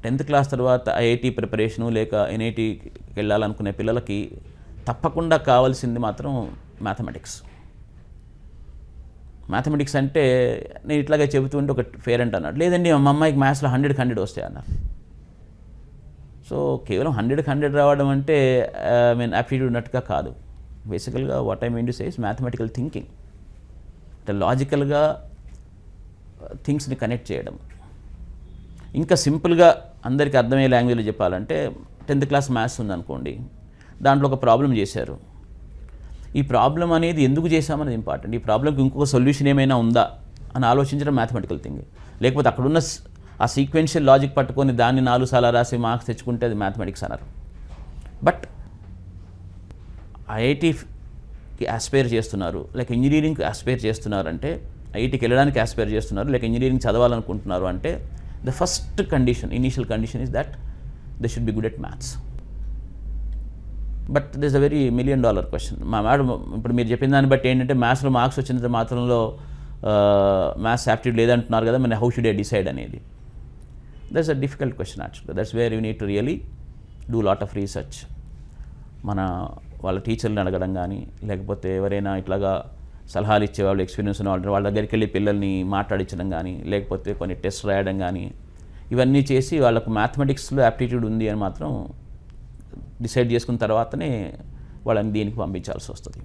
10th class తర్వాత IIT preparation లేక ఎన్ఐటికి వెళ్ళాలనుకునే పిల్లలకి తప్పకుండా కావాల్సింది మాత్రం మ్యాథమెటిక్స్. మ్యాథమెటిక్స్ అంటే నేను ఇట్లాగే చెబుతుంటే ఒక పేరెంట్ అన్నాడు, లేదండి మా అమ్మాయికి మ్యాథ్స్లో 100కి 100 వస్తాయి అన్నారు. సో కేవలం 100కి 100 రావడం అంటే యాప్టిట్యూడ్ ఉన్నట్టుగా కాదు. బేసికల్గా what I mean to say is mathematical thinking, అంటే లాజికల్గా థింగ్స్ని కనెక్ట్ చేయడం. ఇంకా సింపుల్గా అందరికీ అర్థమయ్యే లాంగ్వేజ్లో చెప్పాలంటే 10th క్లాస్ మ్యాథ్స్ ఉందనుకోండి, దాంట్లో ఒక ప్రాబ్లం చేశారు. ఈ ప్రాబ్లం అనేది ఎందుకు చేశామనేది ఇంపార్టెంట్. ఈ ప్రాబ్లంకి ఇంకొక సొల్యూషన్ ఏమైనా ఉందా అని ఆలోచించడం మ్యాథమెటికల్ థింకింగ్. లేకపోతే అక్కడున్న ఆ సీక్వెన్షియల్ లాజిక్ పట్టుకొని దాన్ని 4 సార్లు రాసి మార్క్స్ తెచ్చుకుంటే అది మ్యాథమెటిక్స్ అన్నారు. బట్ ఐఐటికి ఆస్పైర్ చేస్తున్నారు, లేక ఇంజనీరింగ్కి ఆస్పైర్ చేస్తున్నారు అంటే, ఐఐటికి వెళ్ళడానికి ఆస్పైర్ చేస్తున్నారు లేక ఇంజనీరింగ్ చదవాలనుకుంటున్నారు అంటే the first condition, initial condition is that they should be good at maths. But this a very $1 million question. మా మేడం ఇప్పుడు మీరు చెప్పిన దాన్ని బట్టి ఏంటంటే మ్యాథ్స్లో మార్క్స్ వచ్చినంత మాత్రంలో మ్యాథ్స్ యాప్టిట్యూడ్ లేదంటున్నారు కదా, మరి హౌ షుడ్ ఐ డిసైడ్ అనేది. దట్స్ అ డిఫికల్ట్ క్వశ్చన్ యాక్చువల్గా. That's where you need to really do lot of research. మన వాళ్ళ టీచర్ని అడగడం కానీ, లేకపోతే ఎవరైనా ఇట్లాగా సలహాలు ఇచ్చేవాళ్ళు, ఎక్స్పీరియన్స్ ఉన్న వాళ్ళు, వాళ్ళ దగ్గరికి వెళ్ళి పిల్లల్ని మాట్లాడించడం కానీ, లేకపోతే కొన్ని టెస్ట్ రాయడం కానీ, ఇవన్నీ చేసి వాళ్ళకు మ్యాథమెటిక్స్లో యాప్టిట్యూడ్ ఉంది అని మాత్రం డిసైడ్ చేసుకున్న తర్వాతనే వాళ్ళని దీనికి పంపించాల్సి వస్తుంది.